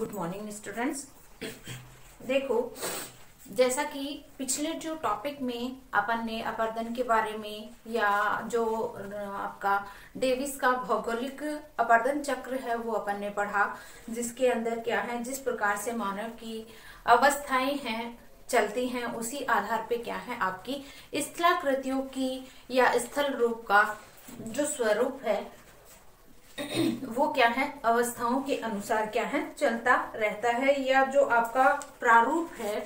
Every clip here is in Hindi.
Good morning students. देखो, जैसा कि पिछले जो टॉपिक में अपन ने अपर्दन के बारे में या जो आपका डेविस का भौगोलिक अपर्दन चक्र है वो अपन ने पढ़ा, जिसके अंदर क्या है, जिस प्रकार से मानव की अवस्थाएं हैं चलती हैं, उसी आधार पे क्या है आपकी स्थलाकृतियों की या स्थल रूप का जो स्वरूप है वो क्या है अवस्थाओं के अनुसार क्या है चलता रहता है, या जो आपका प्रारूप है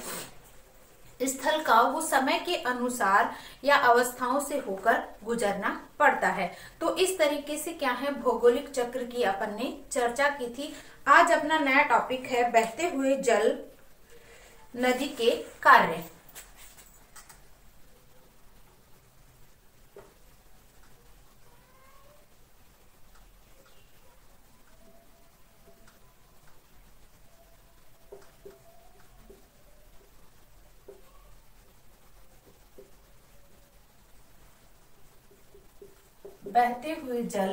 स्थल का वो समय के अनुसार या अवस्थाओं से होकर गुजरना पड़ता है। तो इस तरीके से क्या है भौगोलिक चक्र की अपन ने चर्चा की थी। आज अपना नया टॉपिक है बहते हुए जल नदी के कार्य। बहते हुए जल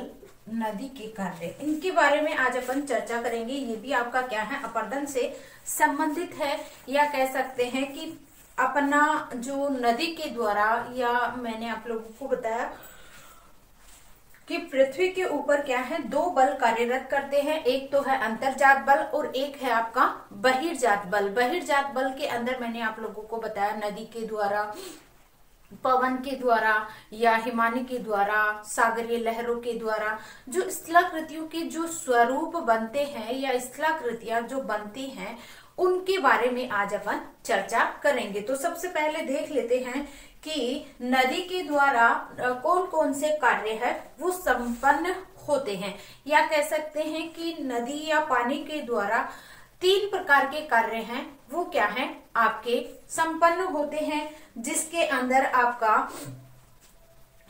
नदी के कार्य, इनके बारे में आज अपन चर्चा करेंगे। ये भी आपका क्या है अपर्दन से संबंधित है, या कह सकते हैं कि अपना जो नदी के द्वारा, या मैंने आप लोगों को बताया कि पृथ्वी के ऊपर क्या है दो बल कार्यरत करते हैं। एक तो है अंतर्जात बल और एक है आपका बहिर्जात बल। बहिर्जात बल के अंदर मैंने आप लोगों को बताया नदी के द्वारा, पवन के द्वारा या हिमानी के द्वारा, सागरीय लहरों के द्वारा जो स्थलाकृतियों के जो स्वरूप बनते हैं या स्थलाकृतियां जो बनती हैं उनके बारे में आज अपन चर्चा करेंगे। तो सबसे पहले देख लेते हैं कि नदी के द्वारा कौन कौन से कार्य है वो संपन्न होते हैं, या कह सकते हैं कि नदी या पानी के द्वारा तीन प्रकार के कार्य हैं वो क्या है आपके संपन्न होते हैं, जिसके अंदर आपका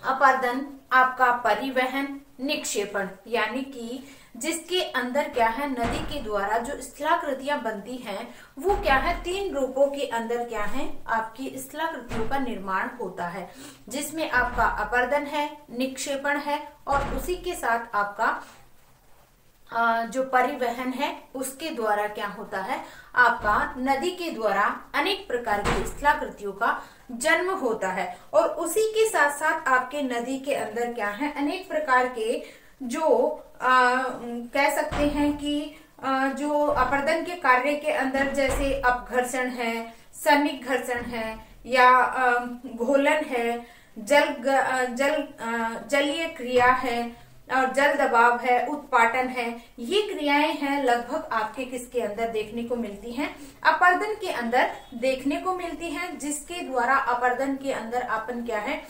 अपर्दन, आपका परिवहन, निक्षेपण, यानी कि जिसके अंदर क्या है नदी के द्वारा जो स्थलाकृतियां बनती हैं वो क्या है तीन रूपों के अंदर क्या है आपकी स्थलाकृतियों का निर्माण होता है, जिसमें आपका अपर्दन है, निक्षेपण है और उसी के साथ आपका जो परिवहन है उसके द्वारा क्या होता है आपका नदी के द्वारा अनेक प्रकार की स्थलाकृतियों का जन्म होता है। और उसी के साथ साथ आपके नदी के अंदर क्या है अनेक प्रकार के जो कह सकते हैं कि जो अपर्दन के कार्य के अंदर जैसे अपघर्षण है, सनिक घर्षण है, या घोलन है, जलीय क्रिया है और जल दबाव है, उत्पाटन है, ये क्रियाएं हैं लगभग आपके किसके अंदर देखने को मिलती हैं अपर्दन के अंदर देखने को मिलती हैं, जिसके द्वारा अपर्दन के अंदर अपन क्या है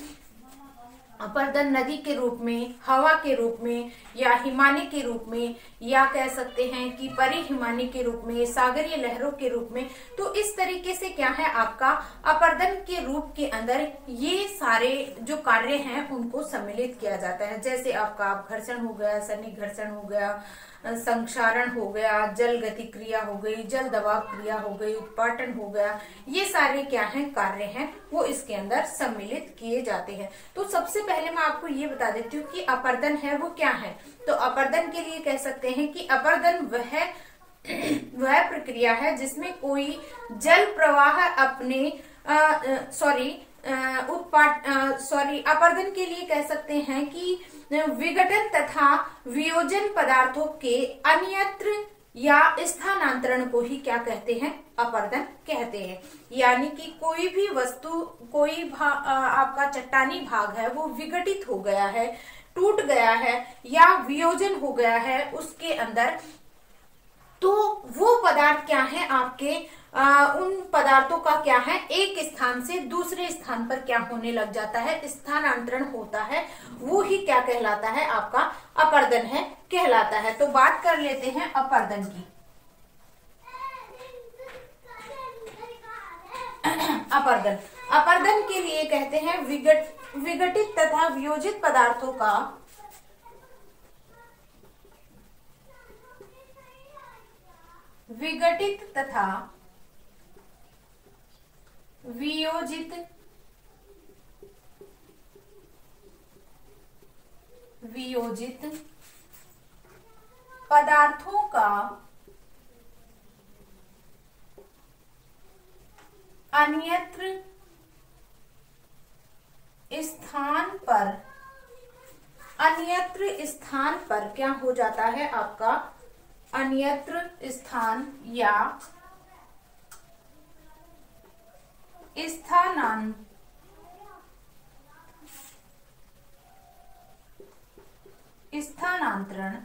अपर्दन नदी के रूप में, हवा के रूप में, या हिमानी के रूप में, या कह सकते हैं कि परिहिमानी के रूप में, सागरीय लहरों के रूप में। तो इस तरीके से क्या है आपका अपर्दन के रूप के अंदर ये सारे जो कार्य हैं उनको सम्मिलित किया जाता है। जैसे आपका अपघर्षण हो गया, सनिक घर्षण हो गया, संक्षारण हो गया, जल गति क्रिया हो गई, जल दबाव क्रिया हो गई, उत्पाटन हो गया, ये सारे क्या हैं कार्य हैं वो इसके अंदर सम्मिलित किए जाते हैं। तो सबसे पहले मैं आपको ये बता देती हूँ कि अपर्दन है वो क्या है। तो अपर्दन के लिए कह सकते हैं कि अपर्दन वह प्रक्रिया है जिसमें कोई जल प्रवाह अपने अपर्दन के लिए कह सकते हैं कि विघटन तथा वियोजन पदार्थों के अन्यत्र या स्थानांतरण को ही क्या कहते हैं अपर्दन कहते हैं। यानी कि कोई भी वस्तु, कोई आपका चट्टानी भाग है वो विघटित हो गया है, टूट गया है या वियोजन हो गया है उसके अंदर, तो वो पदार्थ क्या है आपके उन पदार्थों का क्या है एक स्थान से दूसरे स्थान पर क्या होने लग जाता है, स्थानांतरण होता है, वो ही क्या कहलाता है आपका अपर्दन है कहलाता है। तो बात कर लेते हैं अपर्दन की। अपर्दन के लिए कहते हैं विघटित तथा वियोजित पदार्थों का विघटित तथा वियोजित पदार्थों का अन्यत्र स्थान पर क्या हो जाता है आपका, अन्यत्र स्थान या स्थानांतरण,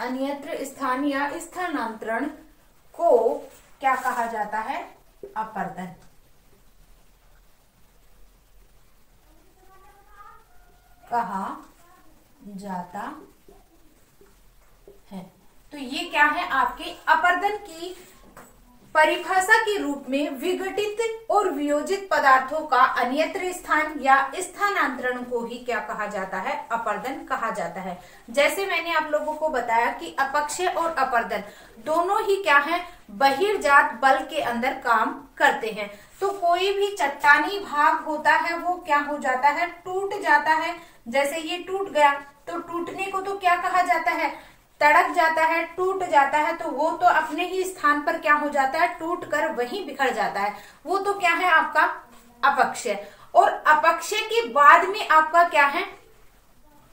अन्यत्र स्थान या स्थानांतरण को क्या कहा जाता है, अपरदन। कहा जाता है। तो ये क्या है, आपके अपरदन की परिभाषा के रूप में विघटित और वियोजित पदार्थों का अन्यत्र स्थान या स्थानांतरण को ही क्या कहा जाता है, अपरदन कहा जाता है। जैसे मैंने आप लोगों को बताया कि अपक्षय और अपरदन दोनों ही क्या है, बहिर्जात बल के अंदर काम करते हैं। तो कोई भी चट्टानी भाग होता है वो क्या हो जाता है, टूट जाता है। जैसे ये टूट गया तो टूटने को तो क्या कहा जाता है, तड़क जाता है, टूट जाता है। तो वो तो अपने ही स्थान पर क्या हो जाता है, टूट कर वहीं बिखर जाता है। वो तो क्या है आपका अपक्षय। और अपक्षय के बाद में आपका क्या है,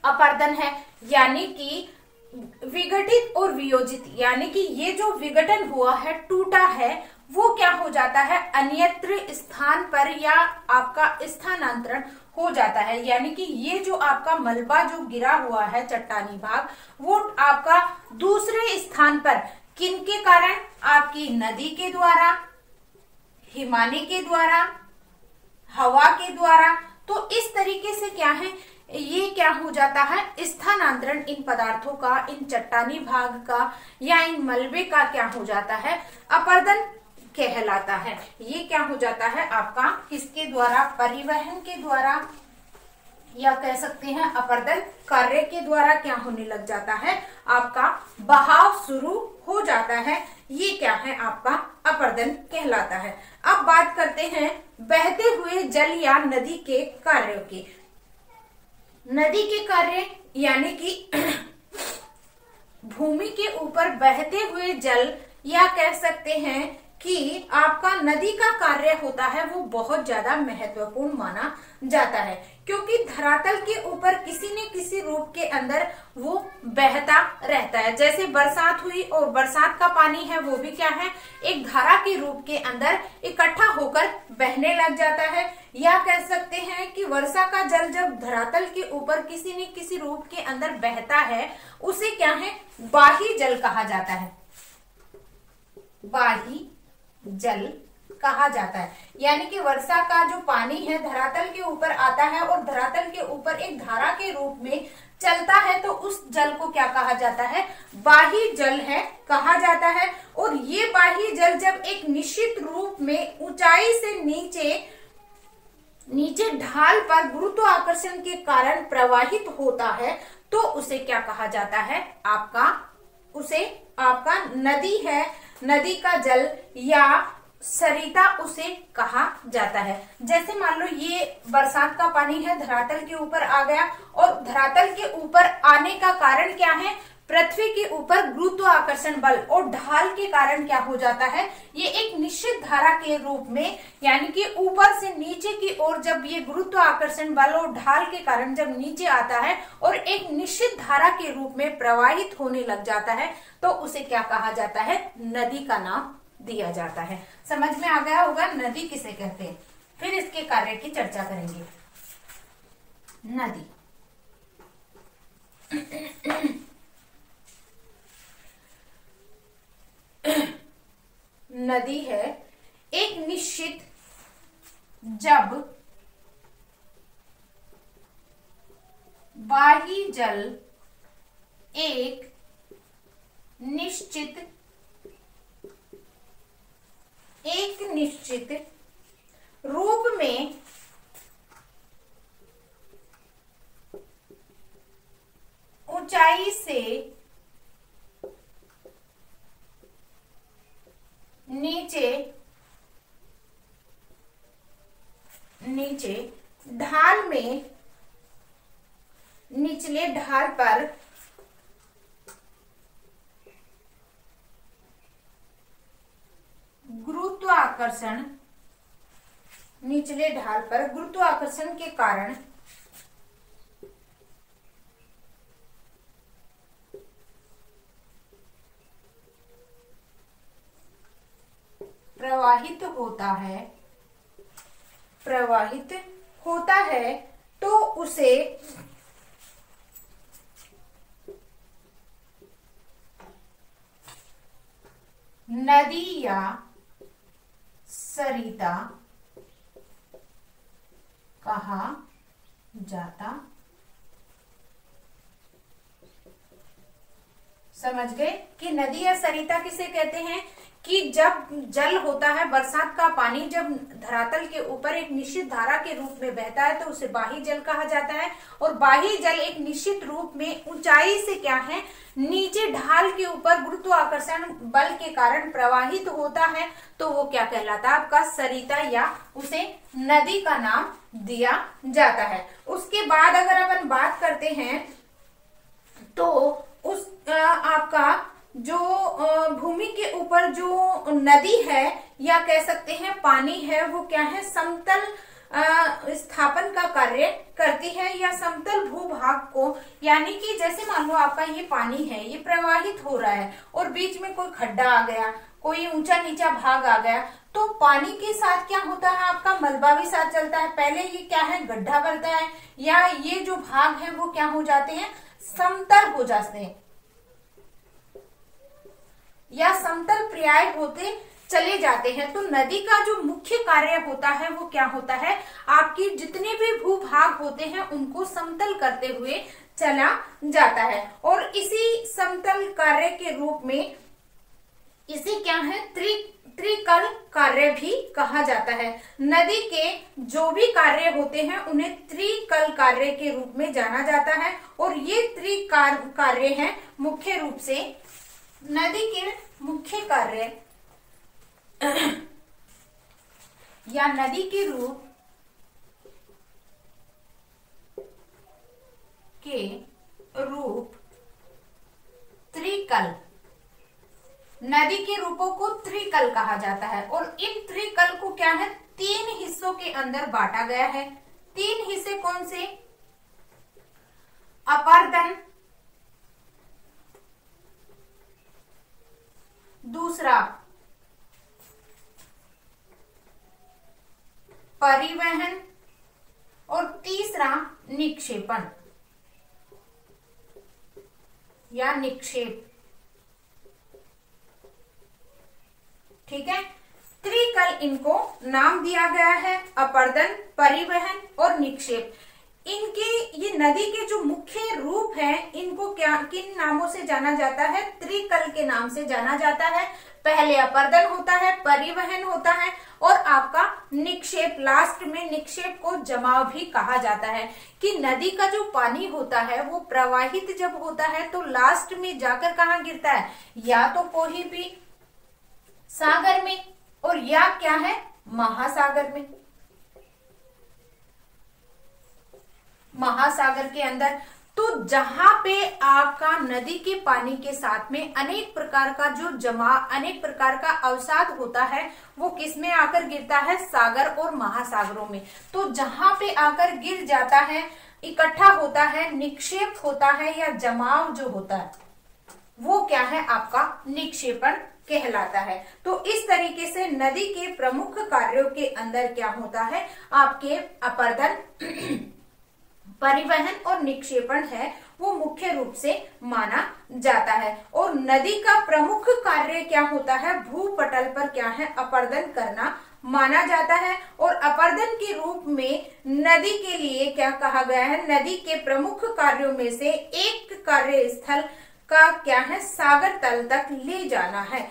अपरदन है। यानी कि विघटित और वियोजित, यानी कि ये जो विघटन हुआ है, टूटा है, वो क्या हो जाता है, अन्यत्र स्थान पर या आपका स्थानांतरण हो जाता है। यानी कि ये जो आपका मलबा जो गिरा हुआ है, चट्टानी भाग, वो आपका दूसरे स्थान पर किनके कारण, आपकी नदी के द्वारा, हिमानी के द्वारा, हवा के द्वारा, तो इस तरीके से क्या है, ये क्या हो जाता है, स्थानांतरण इन पदार्थों का, इन चट्टानी भाग का या इन मलबे का क्या हो जाता है, अपरदन कहलाता है। ये क्या हो जाता है आपका, किसके द्वारा, परिवहन के द्वारा, या कह सकते हैं अपरदन कार्य के द्वारा क्या होने लग जाता है, आपका बहाव शुरू हो जाता है। ये क्या है आपका अपरदन कहलाता है। अब बात करते हैं बहते हुए जल या नदी के कार्यों की। नदी के कार्य यानी कि भूमि के ऊपर बहते हुए जल, या कह सकते हैं कि आपका नदी का कार्य होता है वो बहुत ज्यादा महत्वपूर्ण माना जाता है, क्योंकि धरातल के ऊपर किसी न किसी रूप के अंदर वो बहता रहता है। जैसे बरसात हुई और बरसात का पानी है वो भी क्या है, एक धारा के रूप के अंदर इकट्ठा होकर बहने लग जाता है। या कह सकते हैं कि वर्षा का जल जब धरातल के ऊपर किसी न किसी रूप के अंदर बहता है, उसे क्या है, बाही जल कहा जाता है। बाही जल कहा जाता है। यानी कि वर्षा का जो पानी है धरातल के ऊपर आता है और धरातल के ऊपर एक धारा के रूप में चलता है, तो उस जल को क्या कहा जाता है, बाही जल है कहा जाता है। और ये बाही जल जब एक निश्चित रूप में ऊंचाई से नीचे ढाल पर गुरुत्वाकर्षण के कारण प्रवाहित होता है, तो उसे क्या कहा जाता है, आपका नदी है, नदी का जल या सरिता उसे कहा जाता है। जैसे मान लो ये बरसात का पानी है, धरातल के ऊपर आ गया, और धरातल के ऊपर आने का कारण क्या है, पृथ्वी के ऊपर गुरुत्वाकर्षण बल और ढाल के कारण क्या हो जाता है, ये एक निश्चित धारा के रूप में, यानी कि ऊपर से नीचे की ओर जब ये गुरुत्वाकर्षण बल और ढाल के कारण जब नीचे आता है और एक निश्चित धारा के रूप में प्रवाहित होने लग जाता है, तो उसे क्या कहा जाता है, नदी का नाम दिया जाता है। समझ में आ गया होगा नदी किसे कहते हैं। फिर इसके कार्य की चर्चा करेंगे। नदी नदी है एक निश्चित, जब बाही जल एक निश्चित रूप में ऊंचाई से नीचे ढाल में निचले ढाल पर गुरुत्वाकर्षण गुरुत्वाकर्षण, निचले ढाल पर गुरुत्वाकर्षण के कारण प्रवाहित होता है तो उसे नदी या सरिता कहा जाता। समझ गए कि नदी या सरिता किसे कहते हैं? कि जब जल होता है, बरसात का पानी जब धरातल के ऊपर एक निश्चित धारा के रूप में बहता है तो उसे बाही जल कहा जाता है। और बाही जल एक निश्चित रूप में ऊंचाई से क्या है, नीचे ढाल के ऊपर गुरुत्वाकर्षण बल के कारण प्रवाहित होता है तो वो क्या कहलाता है आपका? सरिता, या उसे नदी का नाम दिया जाता है। उसके बाद अगर अपन बात करते हैं तो उस आपका जो भूमि के ऊपर जो नदी है या कह सकते हैं पानी है, वो क्या है? समतल स्थापन का कार्य करती है या समतल भूभाग को, यानी कि जैसे मान लो आपका ये पानी है, ये प्रवाहित हो रहा है और बीच में कोई खड्डा आ गया, कोई ऊंचा नीचा भाग आ गया, तो पानी के साथ क्या होता है आपका? मलबा भी साथ चलता है। पहले ये क्या है? गड्ढा बनता है या ये जो भाग है वो क्या हो जाते हैं? समतल हो जाते हैं या समतल पर्याय होते चले जाते हैं। तो नदी का जो मुख्य कार्य होता है वो क्या होता है? आपकी जितने भी भूभाग होते हैं उनको समतल करते हुए चला जाता है। और इसी समतल कार्य के रूप में इसे क्या है? त्रिकल कार्य भी कहा जाता है। नदी के जो भी कार्य होते हैं उन्हें त्रिकल कार्य के रूप में जाना जाता है। और ये त्रिकल कार्य हैं मुख्य रूप से नदी के मुख्य कार्य या नदी के रूप त्रिकल, नदी के रूपों को त्रिकल कहा जाता है। और इन त्रिकल को क्या है? 3 हिस्सों के अंदर बांटा गया है। 3 हिस्से कौन से? अपर्दन, दूसरा परिवहन और तीसरा निक्षेपण या निक्षेप। ठीक है, त्रिकल इनको नाम दिया गया है, अपर्दन, परिवहन और निक्षेप। इनके ये नदी के जो मुख्य रूप हैं इनको क्या किन नामों से जाना जाता है? त्रिकल के नाम से जाना जाता है। पहले अपर्दन होता है, परिवहन होता है और आपका निक्षेप, लास्ट में निक्षेप को जमाव भी कहा जाता है। कि नदी का जो पानी होता है वो प्रवाहित जब होता है तो लास्ट में जाकर कहाँ गिरता है? या तो कोई भी सागर में और या क्या है? महासागर में, महासागर के अंदर। तो जहां पे आपका नदी के पानी के साथ में अनेक प्रकार का जो अनेक प्रकार का अवसाद होता है वो किस में आकर गिरता है? सागर और महासागरों में। तो जहां पे आकर गिर जाता है, इकट्ठा होता है, निक्षेप होता है या जमाव जो होता है वो क्या है? आपका निक्षेपण कहलाता है। तो इस तरीके से नदी के प्रमुख कार्यों के अंदर क्या होता है? आपके अपर्दन, परिवहन और निक्षेपण है वो मुख्य रूप से माना जाता है। और नदी का प्रमुख कार्य क्या होता है? भूपटल पर क्या है? अपर्दन करना माना जाता है। और अपर्दन के रूप में नदी के लिए क्या कहा गया है? नदी के प्रमुख कार्यों में से एक कार्य स्थल का क्या है? सागर तल तक ले जाना है।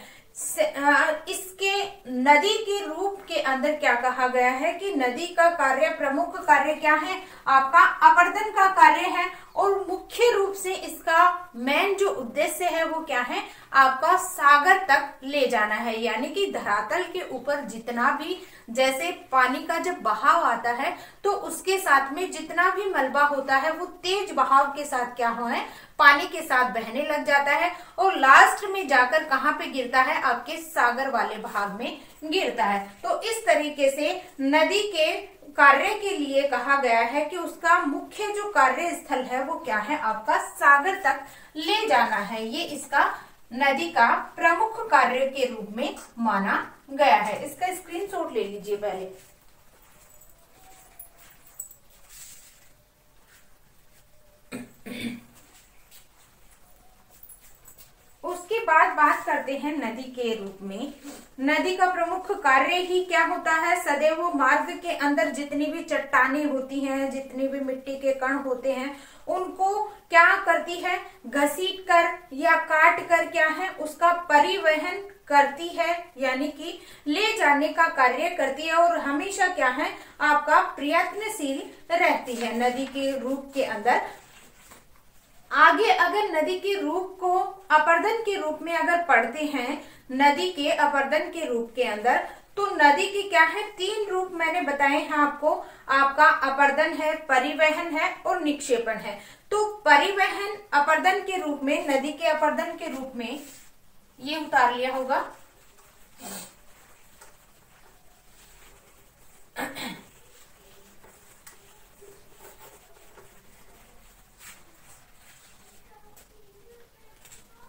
इसके नदी के रूप के अंदर क्या कहा गया है कि नदी का कार्य, प्रमुख कार्य क्या है? आपका अपर्दन का कार्य है। और मुख्य रूप से इसका मेन जो उद्देश्य है वो क्या है? आपका सागर तक ले जाना है, यानी कि धरातल के ऊपर जितना भी, जैसे पानी का जब बहाव आता है तो उसके साथ में जितना भी मलबा होता है वो तेज बहाव के साथ क्या हो है, पानी के साथ बहने लग जाता है और लास्ट में जाकर कहाँ पे गिरता है, आपके सागर वाले भाग में गिरता है। तो इस तरीके से नदी के कार्य के लिए कहा गया है कि उसका मुख्य जो कार्य स्थल है वो क्या है, आपका सागर तक ले जाना है। ये इसका नदी का प्रमुख कार्य के रूप में माना गया है। इसका स्क्रीनशॉट ले लीजिए पहले। उसके बाद बात करते हैं नदी के रूप में। नदी का प्रमुख कार्य ही क्या होता है, सदैव मार्ग के अंदर जितनी भी चट्टानें होती हैं, जितनी भी मिट्टी के कण होते हैं, उनको क्या करती है, घसीट कर या काट कर क्या है, उसका परिवहन करती है, यानी कि ले जाने का कार्य करती है और हमेशा क्या है, आपका प्रयत्नशील रहती है नदी के रूप के अंदर। आगे अगर नदी के रूप को अपरदन के रूप में अगर पढ़ते हैं, नदी के अपरदन के रूप के अंदर, तो नदी के क्या है, 3 रूप मैंने बताए हैं आपको। आपका अपरदन है, परिवहन है और निक्षेपण है। तो परिवहन अपरदन के रूप में, नदी के अपरदन के रूप में ये उतार लिया होगा।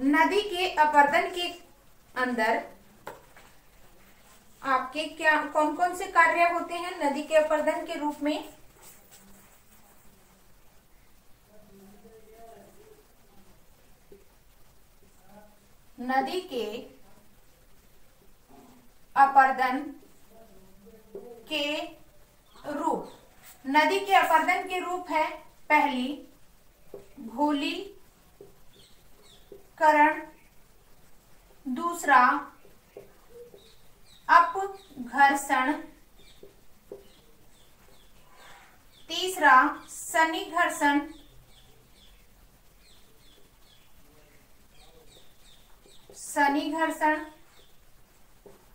नदी के अपरदन के अंदर आपके क्या कौन कौन से कार्य होते हैं नदी के अपरदन के रूप में? नदी के अपरदन के रूप, नदी के अपरदन के रूप है, पहली घूलीकरण, दूसरा अपघर्षण, तीसरा सन्निघर्षण,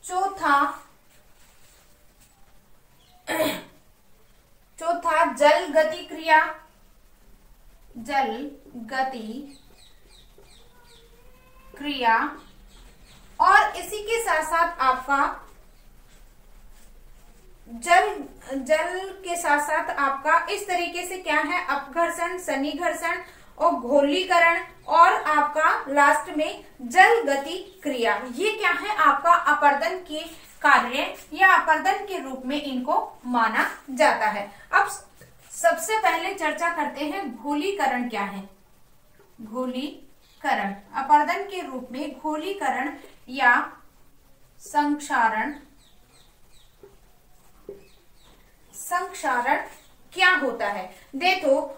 चौथा जल गति क्रिया, और इसी के साथ साथ आपका जल के साथ साथ आपका इस तरीके से क्या है, अपघर्षण, सन्निघर्षण और घोलीकरण और आपका लास्ट में जल गति क्रिया। ये क्या है, आपका अपरदन के कार्य या अपरदन के रूप में इनको माना जाता है। अब सबसे पहले चर्चा करते हैं घोलीकरण क्या है। घोलीकरण अपरदन के रूप में घोलीकरण या संक्षारण क्या होता है। देखो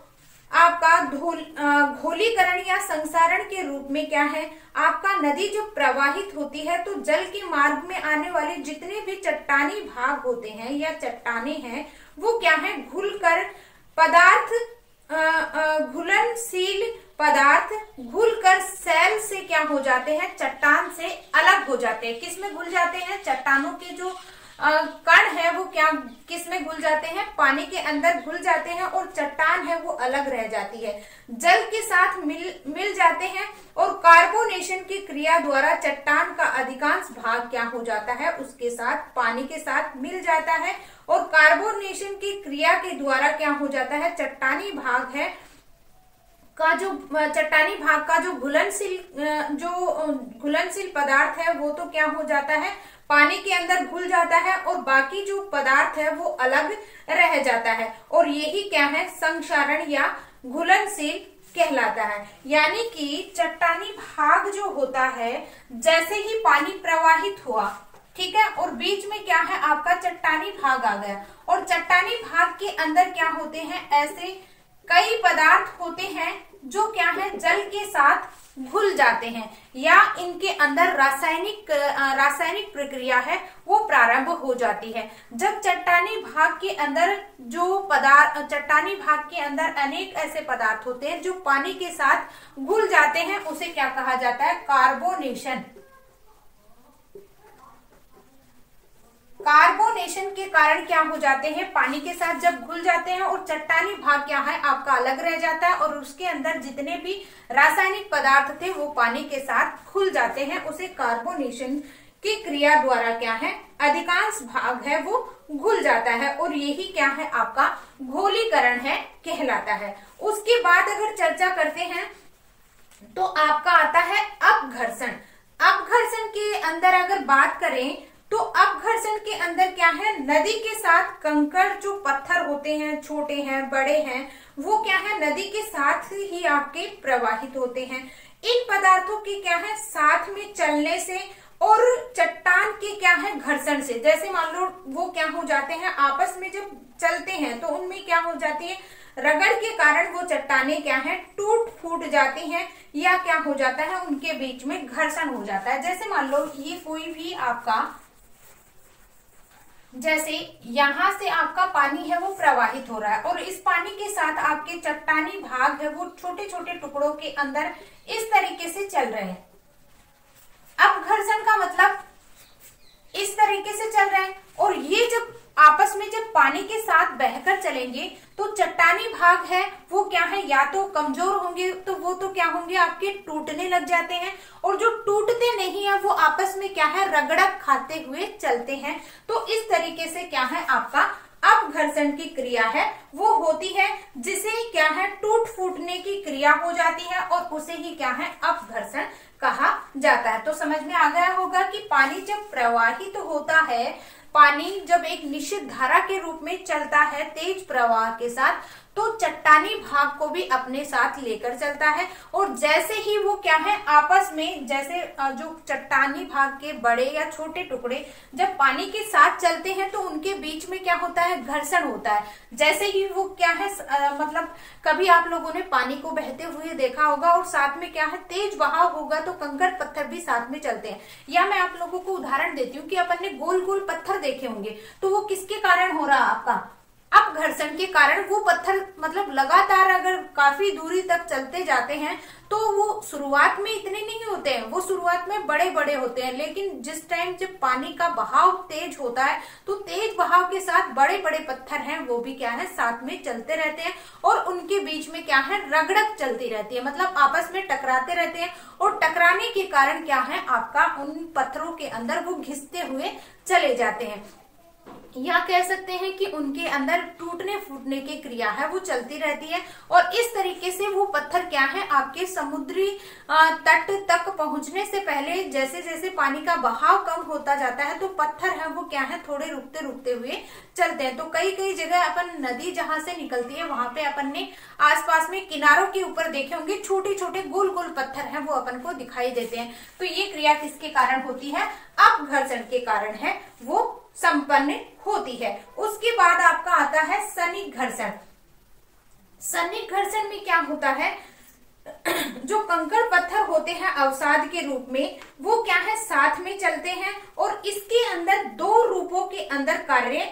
आपका घोलीकरण या संसारण के रूप में क्या है, आपका नदी जब प्रवाहित होती है तो जल के मार्ग में आने वाले जितने भी चट्टानी भाग होते हैं या चट्टाने हैं वो क्या है, घुलकर घुलनशील पदार्थ घुलकर सेल से क्या हो जाते हैं, चट्टान से अलग हो जाते हैं। किसमें घुल जाते हैं, चट्टानों के जो कण है वो क्या किसमें घुल जाते हैं, पानी के अंदर घुल जाते हैं और चट्टान है वो अलग रह जाती है, जल के साथ मिल जाते हैं और कार्बोनेशन की क्रिया द्वारा चट्टान का अधिकांश भाग क्या हो जाता है, उसके साथ पानी के साथ मिल जाता है और कार्बोनेशन की क्रिया के द्वारा क्या हो जाता है, चट्टानी भाग का जो घुलनशील पदार्थ है वो तो क्या हो जाता है, पानी के अंदर घुल जाता है और बाकी जो पदार्थ है वो अलग रह जाता है और यही क्या है, संक्षारण या घुलनशील कहलाता है। यानी कि चट्टानी भाग जो होता है, जैसे ही पानी प्रवाहित हुआ, ठीक है, और बीच में क्या है, आपका चट्टानी भाग आ गया और चट्टानी भाग के अंदर क्या होते हैं, ऐसे कई पदार्थ होते हैं जो क्या है, जल के साथ घुल जाते हैं या इनके अंदर रासायनिक प्रक्रिया है वो प्रारंभ हो जाती है। जब चट्टानी भाग के अंदर चट्टानी भाग के अंदर अनेक ऐसे पदार्थ होते हैं जो पानी के साथ घुल जाते हैं, उसे क्या कहा जाता है? कार्बोनेशन। कार्बोनेशन के कारण क्या हो जाते हैं? पानी के साथ जब घुल जाते हैं और चट्टानी भाग क्या है आपका अलग रह जाता है और उसके अंदर जितने भी रासायनिक पदार्थ थे वो पानी के साथ घुल जाते हैं, उसे कार्बोनेशन की क्रिया द्वारा क्या है अधिकांश भाग है वो घुल जाता है और यही क्या है आपका घोलीकरण है कहलाता है। उसके बाद अगर चर्चा करते हैं तो आपका आता है अपघर्षण। अपघर्षण के अंदर अगर बात करें तो अपघर्षण के अंदर क्या है, नदी के साथ कंकड़ जो पत्थर होते हैं, छोटे हैं बड़े हैं, वो क्या है नदी के साथ ही आपके प्रवाहित होते हैं। इन पदार्थों के क्या है साथ में चलने से और चट्टान के क्या है घर्षण से, जैसे मान लो वो क्या हो जाते हैं आपस में जब चलते हैं तो उनमें क्या हो जाती है, रगड़ के कारण वो चट्टाने क्या है टूट फूट जाती हैं या क्या हो जाता है उनके बीच में घर्षण हो जाता है। जैसे मान लो ये कोई भी आपका, जैसे यहाँ से आपका पानी है वो प्रवाहित हो रहा है और इस पानी के साथ आपके चट्टानी भाग है वो छोटे छोटे टुकड़ों के अंदर इस तरीके से चल रहे हैं। अपघर्षण का मतलब इस तरीके से चल रहे हैं और ये जब आपस में जब पानी के साथ बहकर चलेंगे तो चट्टानी भाग है वो क्या है या तो कमजोर होंगे, तो वो तो क्या होंगे आपके टूटने लग जाते हैं, और जो टूटते नहीं है वो आपस में क्या है रगड़क खाते हुए चलते हैं। तो इस तरीके से क्या है आपका अपघर्षण की क्रिया है वो होती है, जिसे क्या है टूट फूटने की क्रिया हो जाती है और उसे ही क्या है अपघर्षण कहा जाता है। तो समझ में आ गया होगा कि पानी जब प्रवाहित होता है, पानी जब एक निश्चित धारा के रूप में चलता है तेज प्रवाह के साथ, तो चट्टानी भाग को भी अपने साथ लेकर चलता है और जैसे ही वो क्या है आपस में, जैसे जो चट्टानी भाग के बड़े या छोटे टुकड़े जब पानी के साथ चलते हैं तो उनके बीच में क्या होता है घर्षण होता है। जैसे ही वो क्या है मतलब कभी आप लोगों ने पानी को बहते हुए देखा होगा और साथ में क्या है तेज बहाव होगा तो कंकड़ पत्थर भी साथ में चलते हैं। या मैं आप लोगों को उदाहरण देती हूँ कि अपन ने गोल गोल पत्थर देखे होंगे, तो वो किसके कारण हो रहा है आपका अपघर्षण के कारण। वो पत्थर मतलब लगातार अगर काफी दूरी तक चलते जाते हैं तो वो शुरुआत में इतने नहीं होते हैं, वो शुरुआत में बड़े बड़े होते हैं, लेकिन जिस टाइम जब पानी का बहाव तेज होता है तो तेज बहाव के साथ बड़े बड़े पत्थर हैं वो भी क्या है साथ में चलते रहते हैं और उनके बीच में क्या है रगड़क चलती रहती है, मतलब आपस में टकराते रहते हैं और टकराने के कारण क्या है आपका उन पत्थरों के अंदर वो घिसते हुए चले जाते हैं, या कह सकते हैं कि उनके अंदर टूटने फूटने की क्रिया है वो चलती रहती है। और इस तरीके से वो पत्थर क्या है आपके समुद्री तट तक पहुंचने से पहले जैसे जैसे पानी का बहाव कम होता जाता है तो पत्थर है वो क्या है थोड़े रुकते रुकते हुए चलते हैं। तो कई कई जगह अपन नदी जहां से निकलती है वहां पे अपन ने आसपास में किनारों के ऊपर देखे होंगे छोटे छोटे गोल गोल पत्थर हैं वो अपन को दिखाई देते हैं। तो ये क्रिया किसके कारण होती है, अपघर्षण के कारण है वो संपन्न होती है। उसके बाद आपका आता है सनिक घर्षण। सनिक घर्षण में क्या होता है, जो कंकड़ पत्थर होते हैं अवसाद के रूप में वो क्या है साथ में चलते हैं और इसके अंदर दो रूपों के अंदर कार्य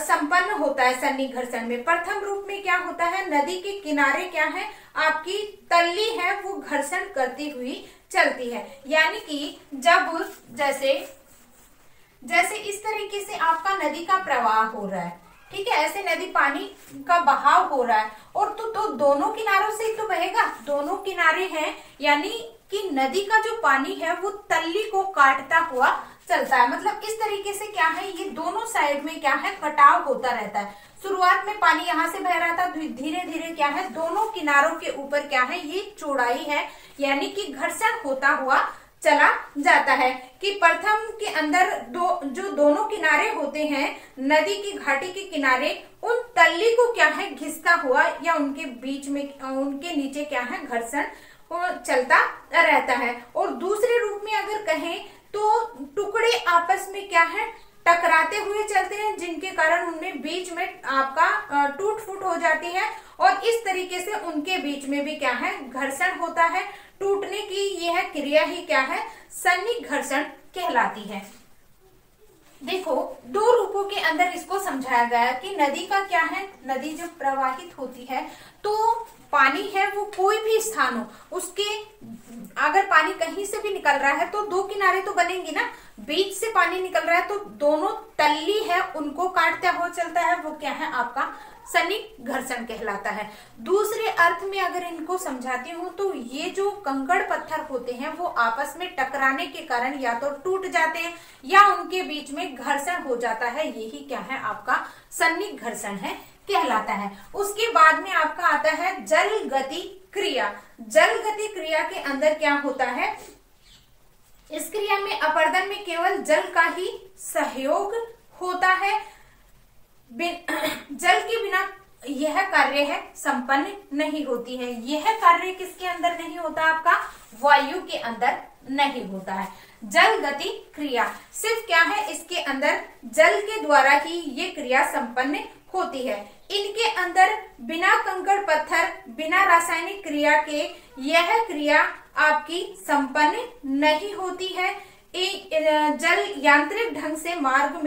संपन्न होता है सनिक घर्षण में। प्रथम रूप में क्या होता है, नदी के किनारे क्या है आपकी तल्ली है वो घर्षण करती हुई चलती है, यानी कि जब जैसे इस तरीके से आपका नदी का प्रवाह हो रहा है, ठीक है, ऐसे नदी पानी का बहाव हो रहा है और तो दोनों किनारों से तो बहेगा, दोनों किनारे हैं यानी कि नदी का जो पानी है वो तल्ली को काटता हुआ चलता है। मतलब इस तरीके से क्या है ये दोनों साइड में क्या है कटाव होता रहता है। शुरुआत में पानी यहाँ से बह रहा था, धीरे धीरे क्या है दोनों किनारों के ऊपर क्या है ये चौड़ाई है यानी कि घर्षण होता हुआ चला जाता है कि प्रथम के अंदर जो दोनों किनारे होते हैं नदी की घाटी के किनारे उन तल्ली को क्या है घिसता हुआ या उनके बीच में उनके नीचे क्या है घर्षण चलता रहता है। और दूसरे रूप में अगर कहें तो टुकड़े आपस में क्या है टकराते हुए चलते हैं, जिनके कारण उनमें बीच में आपका टूट फूट हो जाती है और इस तरीके से उनके बीच में भी क्या है, घर्षण होता है। टूटने की यह क्रिया ही क्या है, सन्निक घर्षण कहलाती है। देखो, दो रूपों के अंदर इसको समझाया गया कि नदी का क्या है, नदी जब प्रवाहित होती है तो पानी है वो कोई भी स्थान हो, उसके अगर पानी कहीं से भी निकल रहा है तो दो किनारे तो बनेंगे ना, बीच से पानी निकल रहा है तो दोनों तल्ली है उनको काटता हुआ चलता है, वो क्या है, आपका सन्निक घर्षण कहलाता है। दूसरे अर्थ में अगर इनको समझाती हूँ तो ये जो कंकड़ पत्थर होते हैं वो आपस में टकराने के कारण या तो टूट जाते हैं या उनके बीच में घर्षण हो जाता है, यही क्या है, आपका सन्निक घर्षण है कहलाता है। उसके बाद में आपका आता है जल गति क्रिया। जल गति क्रिया के अंदर क्या होता है, इस क्रिया में अपरदन में केवल जल का ही सहयोग होता है, जल के बिना यह कार्य है संपन्न नहीं होती है। यह कार्य किसके अंदर नहीं होता, आपका वायु के अंदर नहीं होता है। जल गति क्रिया सिर्फ क्या है, इसके अंदर जल के द्वारा ही ये क्रिया संपन्न होती है। इनके अंदर बिना कंकड़ पत्थर, बिना रासायनिक क्रिया के यह क्रिया आपकी संपन्न नहीं होती है। जल यांत्रिक ढंग से मार्ग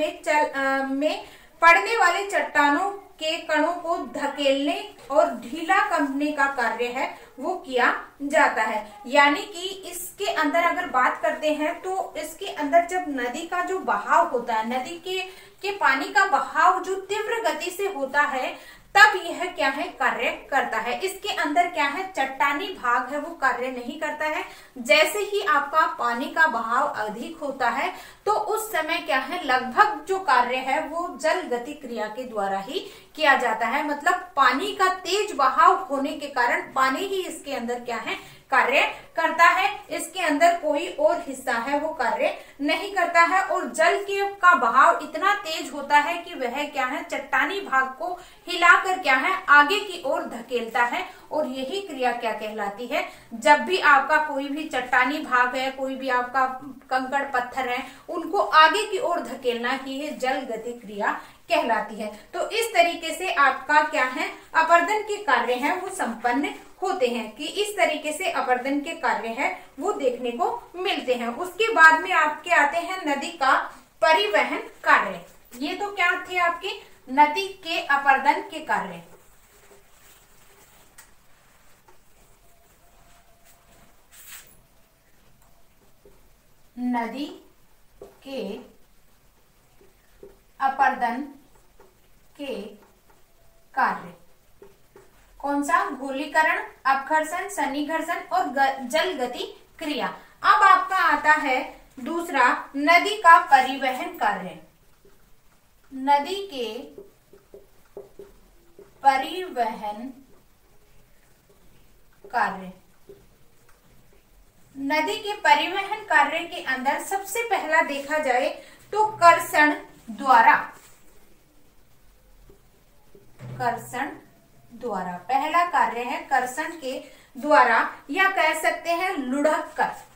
में पड़ने वाले चट्टानों के कणों को धकेलने और ढीला करने का कार्य है वो किया जाता है। यानी कि इसके अंदर अगर बात करते हैं तो इसके अंदर जब नदी का जो बहाव होता है, नदी के पानी का बहाव जो तीव्र गति से होता है, तब यह क्या है, कार्य करता है। इसके अंदर क्या है, चट्टानी भाग है वो कार्य नहीं करता है। जैसे ही आपका पानी का बहाव अधिक होता है तो उस समय क्या है, लगभग जो कार्य है वो जल गति क्रिया के द्वारा ही किया जाता है। मतलब पानी का तेज बहाव होने के कारण पानी ही इसके अंदर क्या है, कार्य करता है। इसके अंदर कोई और हिस्सा है वो कार्य नहीं करता है और जल का बहाव इतना तेज होता है कि वह क्या है, चट्टानी भाग को हिलाकर क्या है, आगे की ओर धकेलता है। और यही क्रिया क्या कहलाती है, जब भी आपका कोई भी चट्टानी भाग है, कोई भी आपका कंकड़ पत्थर है, उनको आगे की ओर धकेलना ही है जल गति क्रिया कहलाती है। तो इस तरीके से आपका क्या है, अपरदन के कार्य हैं वो संपन्न होते हैं, कि इस तरीके से अपरदन के कार्य है वो देखने को मिलते हैं। उसके बाद में आपके आते हैं नदी का परिवहन कार्य। ये तो क्या थे आपके, नदी के अपरदन के कार्य। नदी के अपरदन के कार्य कौन सा, गोलीकरण, अपघर्षण, सन्निघर्षण और जल गति क्रिया। अब आपका आता है दूसरा, नदी का परिवहन कार्य। नदी के परिवहन कार्य। नदी के परिवहन कार्य के अंदर सबसे पहला देखा जाए तो कर्षण द्वारा, कर्षण द्वारा पहला कार्य है, कर्षण के द्वारा, या कह सकते हैं लुढ़क कर।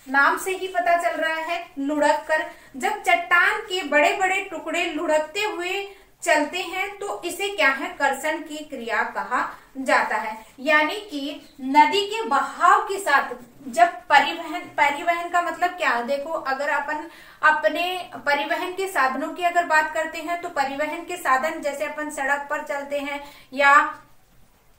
नाम से ही पता चल रहा है लुढ़क कर। जब चट्टान के बड़े बड़े टुकड़े लुढ़कते हुए चलते हैं तो इसे क्या है, कर्षण की क्रिया कहा जाता है। यानी कि नदी के बहाव के साथ जब परिवहन का मतलब क्या, देखो अगर अपन अपने परिवहन के साधनों की अगर बात करते हैं तो परिवहन के साधन जैसे अपन सड़क पर चलते हैं या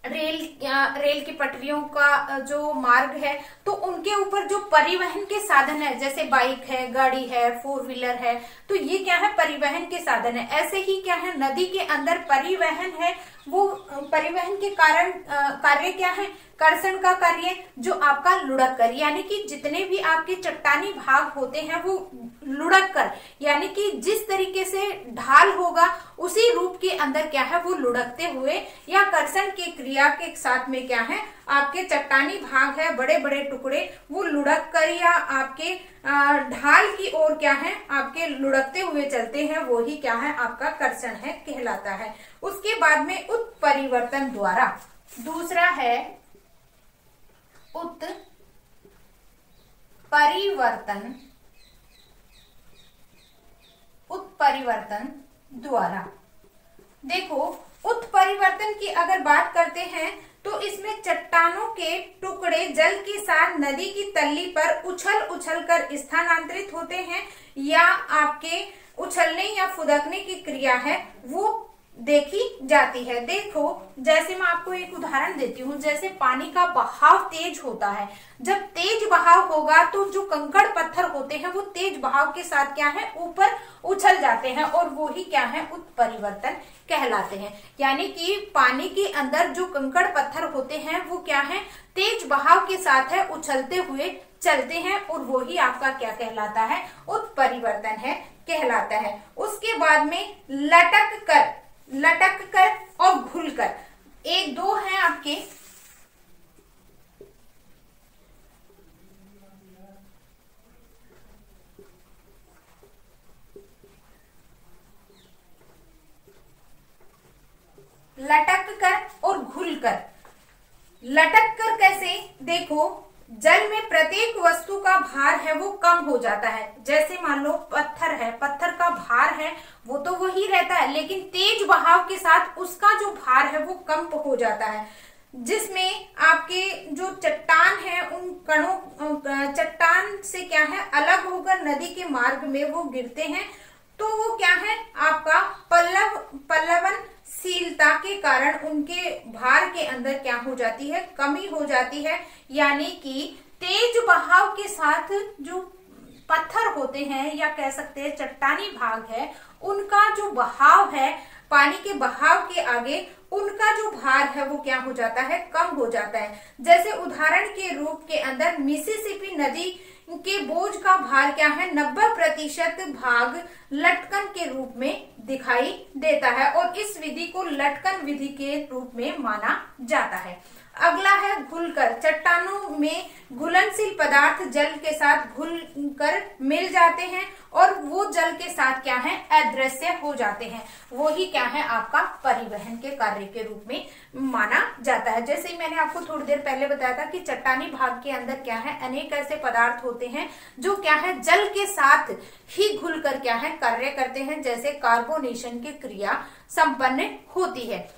रेल की पटरियों का जो मार्ग है, तो उनके ऊपर जो परिवहन के साधन है, जैसे बाइक है, गाड़ी है, 4 व्हीलर है, तो ये क्या है, परिवहन के साधन है। ऐसे ही क्या है, नदी के अंदर परिवहन है, वो परिवहन के कारण कार्य क्या है, कर्षण का कार्य, जो आपका लुढ़क कर, यानी कि जितने भी आपके चट्टानी भाग होते हैं वो लुढ़क कर, यानी कि जिस तरीके से ढाल होगा उसी रूप के अंदर क्या है, वो लुढ़कते हुए या कर्षण की क्रिया के साथ में क्या है, आपके चट्टानी भाग है, बड़े बड़े टुकड़े, वो लुढ़क कर या आपके ढाल की ओर क्या है, आपके लुढ़कते हुए चलते हैं, वो ही क्या है, आपका कर्षण है कहलाता है। उसके बाद में उत्परिवर्तन द्वारा, दूसरा है उत्परिवर्तन द्वारा। देखो, उत्परिवर्तन की अगर बात करते हैं तो इसमें चट्टानों के टुकड़े जल के साथ नदी की तल्ली पर उछल उछल कर स्थानांतरित होते हैं, या आपके उछलने या फुदकने की क्रिया है वो देखी जाती है। देखो, जैसे मैं आपको एक उदाहरण देती हूँ, जैसे पानी का बहाव तेज होता है, जब तेज बहाव होगा तो जो कंकड़ पत्थर होते हैं वो तेज बहाव के साथ क्या है, ऊपर उछल जाते हैं, और वो ही क्या है, उत्परिवर्तन कहलाते हैं। यानी कि पानी के अंदर जो कंकड़ पत्थर होते हैं वो क्या है, तेज बहाव के साथ है, उछलते हुए चलते हैं, और वो ही आपका क्या कहलाता है, उत्परिवर्तन है कहलाता है। उसके बाद में लटक कर और घुल कर, एक दो हैं आपके, लटक कर और घुल कर। लटक कर कैसे, देखो, जल में प्रत्येक वस्तु का भार है वो कम हो जाता है। जैसे मान लो पत्थर है, पत्थर का भार है वो तो वही रहता है, लेकिन तेज बहाव के साथ उसका जो भार है वो कम हो जाता है, जिसमें आपके जो चट्टान है उन कणों, चट्टान से क्या है, अलग होकर नदी के मार्ग में वो गिरते हैं, तो वो क्या है, आपका पल्लवनशीलता के कारण उनके भार के अंदर क्या हो जाती है, कमी हो जाती है। यानी कि तेज बहाव के साथ जो पत्थर होते हैं या कह सकते हैं चट्टानी भाग है, उनका जो बहाव है पानी के बहाव के आगे, उनका जो भार है वो क्या हो जाता है, कम हो जाता है। जैसे उदाहरण के रूप के अंदर मिसिसिपी नदी के बोझ का भार क्या है, 90% भाग लटकन के रूप में दिखाई देता है, और इस विधि को लटकन विधि के रूप में माना जाता है। अगला है घुलकर। चट्टानों में घुलनशील पदार्थ जल के साथ घुलकर मिल जाते हैं, और वो जल के साथ क्या है, अदृश्य हो जाते हैं। वो ही क्या है, आपका परिवहन के कार्य के रूप में माना जाता है। जैसे मैंने आपको थोड़ी देर पहले बताया था कि चट्टानी भाग के अंदर क्या है, अनेक ऐसे पदार्थ होते हैं जो क्या है, जल के साथ ही घुलकर क्या है, कार्य करते हैं। जैसे कार्बोनेशन की क्रिया संपन्न होती है,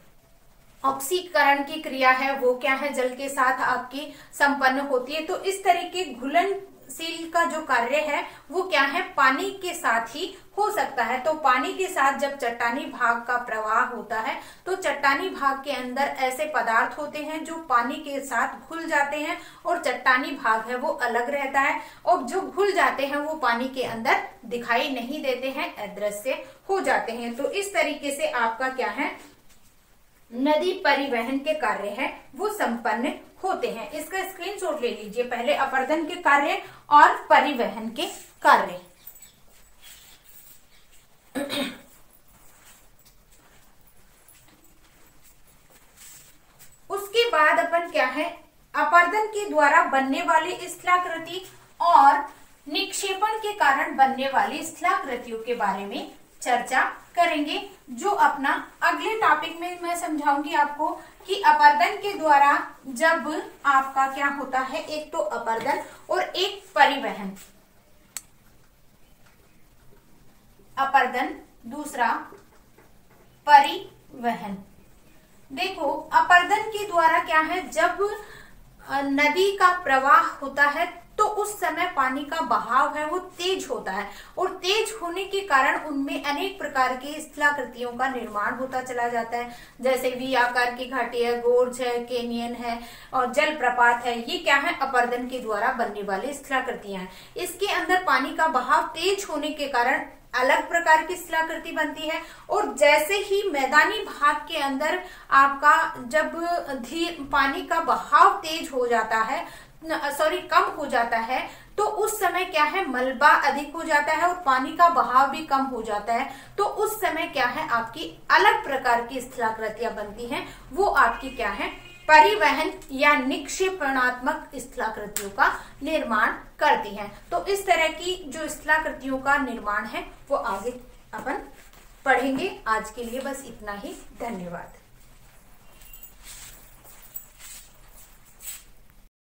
ऑक्सीकरण की क्रिया है वो क्या है, जल के साथ आपकी संपन्न होती है। तो इस तरीके घुलनशील का जो कार्य है वो क्या है, पानी के साथ ही हो सकता है। तो पानी के साथ जब चट्टानी भाग का प्रवाह होता है तो चट्टानी भाग के अंदर ऐसे पदार्थ होते हैं जो पानी के साथ घुल जाते हैं, और चट्टानी भाग है वो अलग रहता है, और जो घुल जाते हैं वो पानी के अंदर दिखाई नहीं देते हैं, अदृश्य हो जाते हैं। तो इस तरीके से आपका क्या है, नदी परिवहन के कार्य है वो संपन्न होते हैं। इसका स्क्रीनशॉट ले लीजिए, पहले अपरदन के कार्य और परिवहन के कार्य। उसके बाद अपन क्या है, अपरदन के द्वारा बनने वाली स्थलाकृति और निक्षेपण के कारण बनने वाली स्थलाकृतियों के बारे में चर्चा करेंगे, जो अपना अगले टॉपिक में मैं समझाऊंगी आपको कि अपरदन के द्वारा जब आपका क्या होता है, एक तो अपरदन और एक परिवहन। अपरदन, दूसरा परिवहन। देखो, अपरदन के द्वारा क्या है, जब नदी का प्रवाह होता है तो उस समय पानी का बहाव है वो तेज होता है, और तेज होने के कारण उनमें अनेक प्रकार की स्थलाकृतियों का निर्माण होता चला जाता है। जैसे वी आकार की घाटी है, गोर्ज है, कैनियन है और जलप्रपात है। ये क्या है, अपरदन के द्वारा बनने वाली स्थलाकृतियां हैं। इसके अंदर पानी का बहाव तेज होने के कारण अलग प्रकार की स्थलाकृति बनती है, और जैसे ही मैदानी भाग के अंदर आपका जब पानी का बहाव तेज हो जाता है, कम हो जाता है, तो उस समय क्या है, मलबा अधिक हो जाता है और पानी का बहाव भी कम हो जाता है। तो उस समय क्या है, आपकी अलग प्रकार की स्थलाकृतियां बनती हैं, वो आपकी क्या है, परिवहन या निक्षेपणात्मक स्थलाकृतियों का निर्माण करती हैं। तो इस तरह की जो स्थलाकृतियों का निर्माण है वो आगे अपन पढ़ेंगे। आज के लिए बस इतना ही, धन्यवाद।